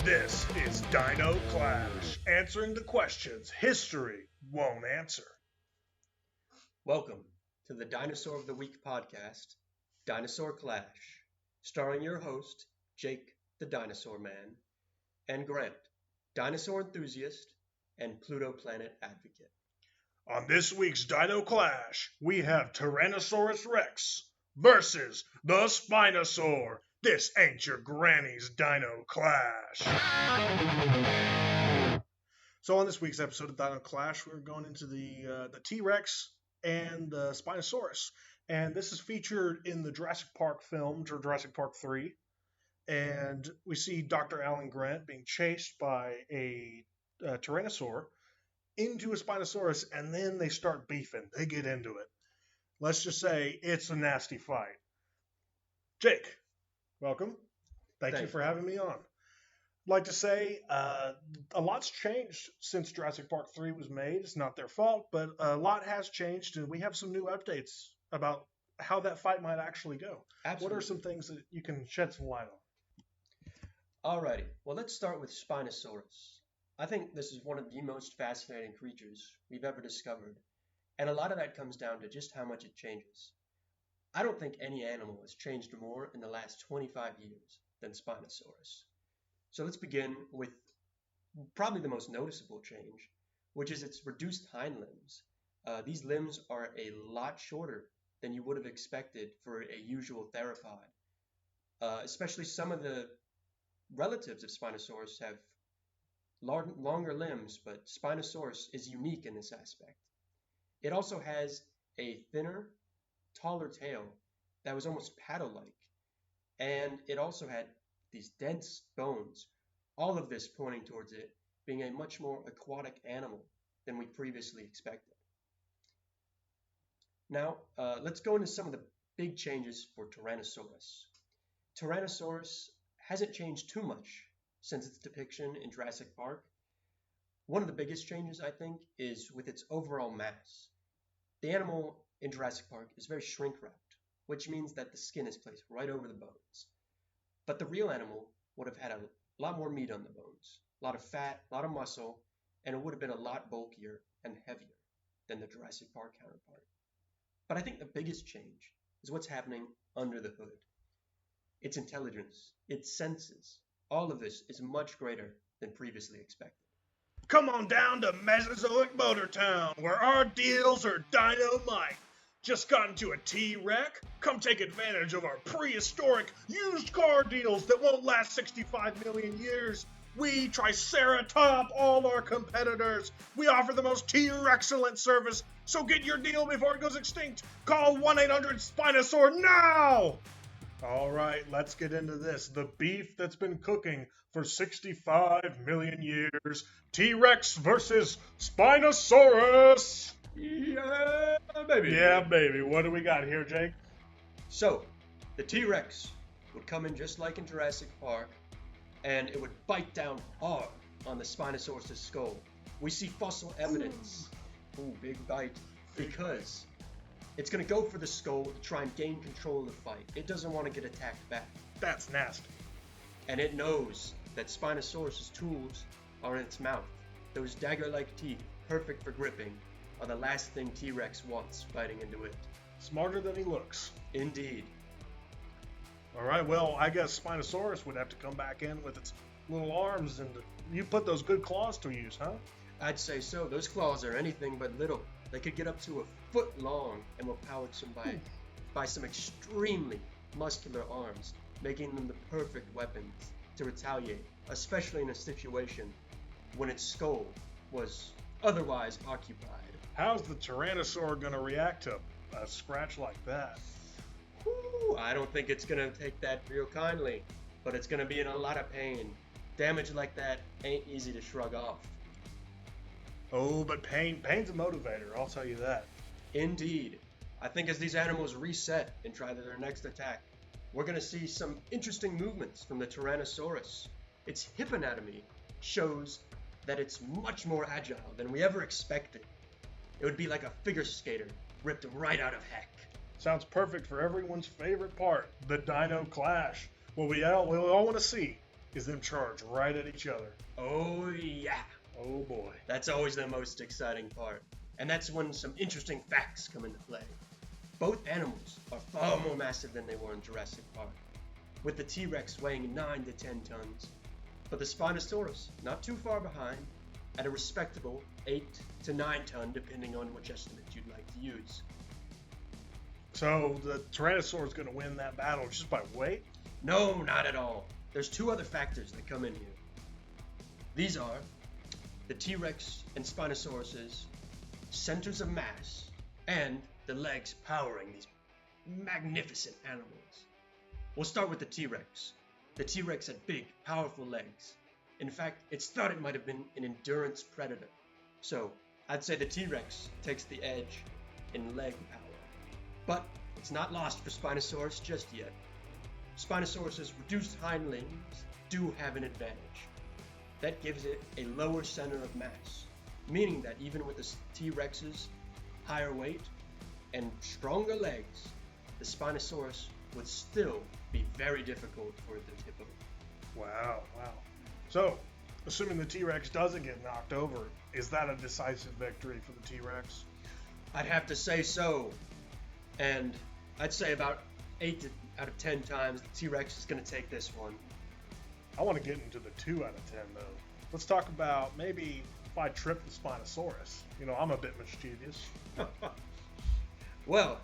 This is Dino Clash, answering the questions history won't answer. Welcome to the Dinosaur of the Week podcast, Dinosaur Clash, starring your host, Jake the Dinosaur Man, and Grant, dinosaur enthusiast and Pluto planet advocate. On this week's Dino Clash, we have Tyrannosaurus Rex versus the Spinosaur. This ain't your granny's Dino Clash. So on this week's episode of Dino Clash, we're going into the T-Rex and the Spinosaurus. And this is featured in the Jurassic Park film, Jurassic Park 3. And we see Dr. Alan Grant being chased by a Tyrannosaur into a Spinosaurus, and then they start beefing. They get into it. Let's just say it's a nasty fight. Jake, welcome. Thank you for having me on. I'd like to say a lot's changed since Jurassic Park 3 was made. It's not their fault, but a lot has changed, and we have some new updates about how that fight might actually go. Absolutely. What are some things that you can shed some light on? Alrighty, well, let's start with Spinosaurus. I think this is one of the most fascinating creatures we've ever discovered, and a lot of that comes down to just how much it changes. I don't think any animal has changed more in the last 25 years than Spinosaurus. So let's begin with probably the most noticeable change, which is its reduced hind limbs. These limbs are a lot shorter than you would have expected for a usual theropod. Especially some of the relatives of Spinosaurus have longer limbs, but Spinosaurus is unique in this aspect. It also has a thinner, taller tail that was almost paddle-like, and it also had these dense bones, all of this pointing towards it being a much more aquatic animal than we previously expected. Now, let's go into some of the big changes for Tyrannosaurus. Tyrannosaurus hasn't changed too much since its depiction in Jurassic Park. One of the biggest changes, I think, is with its overall mass. The animal in Jurassic Park is very shrink-wrapped, which means that the skin is placed right over the bones. But the real animal would have had a lot more meat on the bones, a lot of fat, a lot of muscle, and it would have been a lot bulkier and heavier than the Jurassic Park counterpart. But I think the biggest change is what's happening under the hood. Its intelligence, its senses, all of this is much greater than previously expected. Come on down to Mesozoic Motor Town, where our deals are dynamite. Just got into a T-Rex? Come take advantage of our prehistoric used car deals that won't last 65 million years. We triceratop all our competitors. We offer the most T-Rexcellent service, so get your deal before it goes extinct. Call 1-800-SPINOSAUR now! All right, let's get into this. The beef that's been cooking for 65 million years. T-Rex versus Spinosaurus. Yeah, baby. Yeah, baby. What do we got here, Jake? So, the T-Rex would come in just like in Jurassic Park, and it would bite down hard on the Spinosaurus' skull. We see fossil evidence. Ooh, big bite. Because it's going to go for the skull to try and gain control of the fight. It doesn't want to get attacked back. That's nasty. And it knows that Spinosaurus' tools are in its mouth. Those dagger-like teeth, perfect for gripping, are the last thing T-Rex wants biting into it. Smarter than he looks. Indeed. All right, well, I guess Spinosaurus would have to come back in with its little arms, and you put those good claws to use, huh? I'd say so. Those claws are anything but little. They could get up to a foot long and were powered by some extremely muscular arms, making them the perfect weapons to retaliate, especially in a situation when its skull was otherwise occupied. How's the Tyrannosaur going to react to a scratch like that? Whew, I don't think it's going to take that real kindly, but it's going to be in a lot of pain. Damage like that ain't easy to shrug off. Oh, but pain's a motivator, I'll tell you that. Indeed. I think as these animals reset and try their next attack, we're going to see some interesting movements from the Tyrannosaurus. Its hip anatomy shows that it's much more agile than we ever expected. It would be like a figure skater ripped right out of heck. Sounds perfect for everyone's favorite part, the Dino Clash. What we all want to see. is them charge right at each other. Oh, yeah. Oh, boy. That's always the most exciting part. And that's when some interesting facts come into play. Both animals are far more massive than they were in Jurassic Park, with the T-Rex weighing 9 to 10 tons, but the Spinosaurus not too far behind at a respectable 8 to 9 ton, depending on which estimate you'd like to use. So the Tyrannosaur is going to win that battle just by weight? No, not at all. There's two other factors that come in here. These are the T-Rex and Spinosaurus's centers of mass and the legs powering these magnificent animals. We'll start with the T-Rex. The T-Rex had big, powerful legs. In fact, it's thought it might have been an endurance predator. So, I'd say the T-Rex takes the edge in leg power. But it's not lost for Spinosaurus just yet. Spinosaurus's reduced hind limbs do have an advantage. That gives it a lower center of mass, meaning that even with the T-Rex's higher weight and stronger legs, the Spinosaurus would still be very difficult for it to tip over. Wow. So, assuming the T-Rex doesn't get knocked over, is that a decisive victory for the T-Rex? I'd have to say so. And I'd say about 8 out of 10 times the T-Rex is going to take this one. I want to get into the 2 out of 10, though. Let's talk about maybe if I trip the Spinosaurus. You know, I'm a bit mischievous. Well,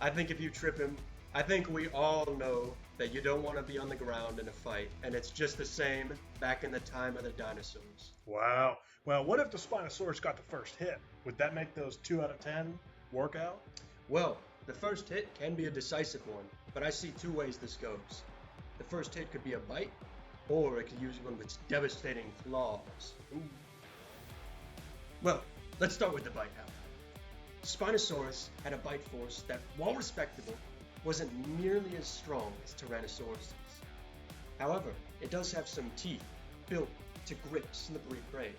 I think if you trip him, I think we all know that you don't want to be on the ground in a fight, and it's just the same back in the time of the dinosaurs. Wow. Well, what if the Spinosaurus got the first hit? Would that make those 2 out of 10 work out? Well, the first hit can be a decisive one, but I see two ways this goes. The first hit could be a bite, or it could use one of its devastating claws. Ooh. Well, let's start with the bite out. Spinosaurus had a bite force that, while respectable, wasn't nearly as strong as Tyrannosaurus's. However, it does have some teeth built to grip slippery prey.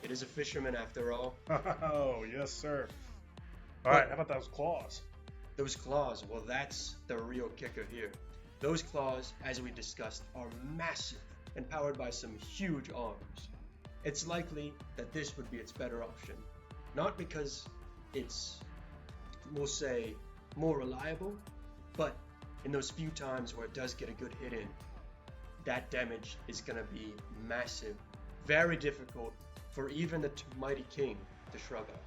It is a fisherman after all. Oh, yes, sir. All right, how about those claws? Those claws, well, that's the real kicker here. Those claws, as we discussed, are massive and powered by some huge arms. It's likely that this would be its better option. Not because it's, we'll say, more reliable, but in those few times where it does get a good hit in, that damage is going to be massive. Very difficult for even the mighty king to shrug off.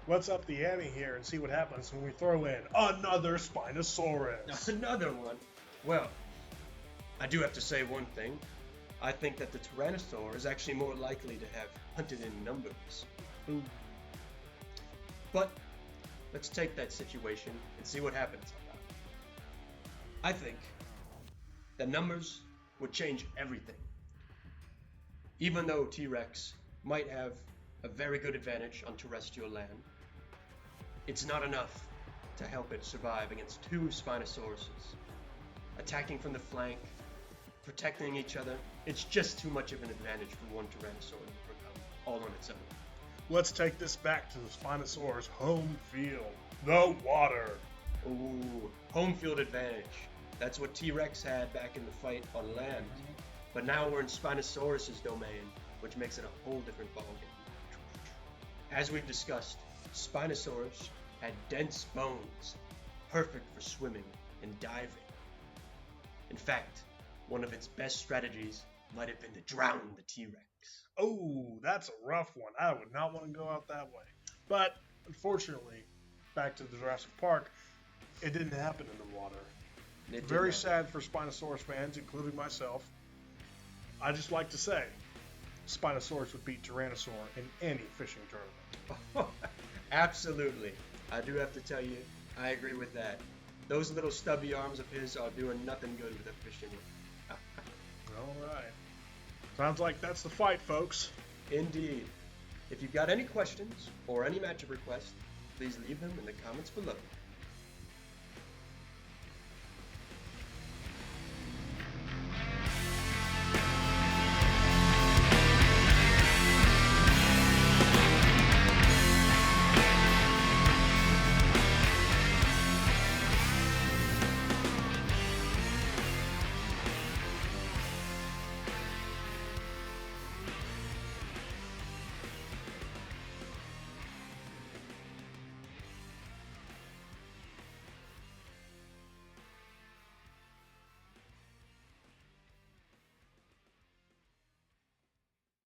Let's up the ante here and see what happens when we throw in another Spinosaurus. Another one? Well, I do have to say one thing. I think that the Tyrannosaur is actually more likely to have hunted in numbers. Ooh. But let's take that situation and see what happens. I think that numbers would change everything. Even though T-Rex might have a very good advantage on terrestrial land, it's not enough to help it survive against two Spinosauruses. Attacking from the flank, protecting each other, it's just too much of an advantage for one Tyrannosaur to overcome all on its own. Let's take this back to the Spinosaurus' home field, the water. Ooh, home field advantage. That's what T-Rex had back in the fight on land. But now we're in Spinosaurus' domain, which makes it a whole different ballgame. As we've discussed, Spinosaurus had dense bones, perfect for swimming and diving. In fact, one of its best strategies might have been to drown the T-Rex. Oh, that's a rough one. I would not want to go out that way. But, unfortunately, back to the Jurassic Park, it didn't happen in the water. Very sad for Spinosaurus fans, including myself. I just like to say, Spinosaurus would beat Tyrannosaur in any fishing tournament. Absolutely. I do have to tell you, I agree with that. Those little stubby arms of his are doing nothing good with a fishing rod. All right. Sounds like that's the fight, folks. Indeed. If you've got any questions or any matchup requests, please leave them in the comments below.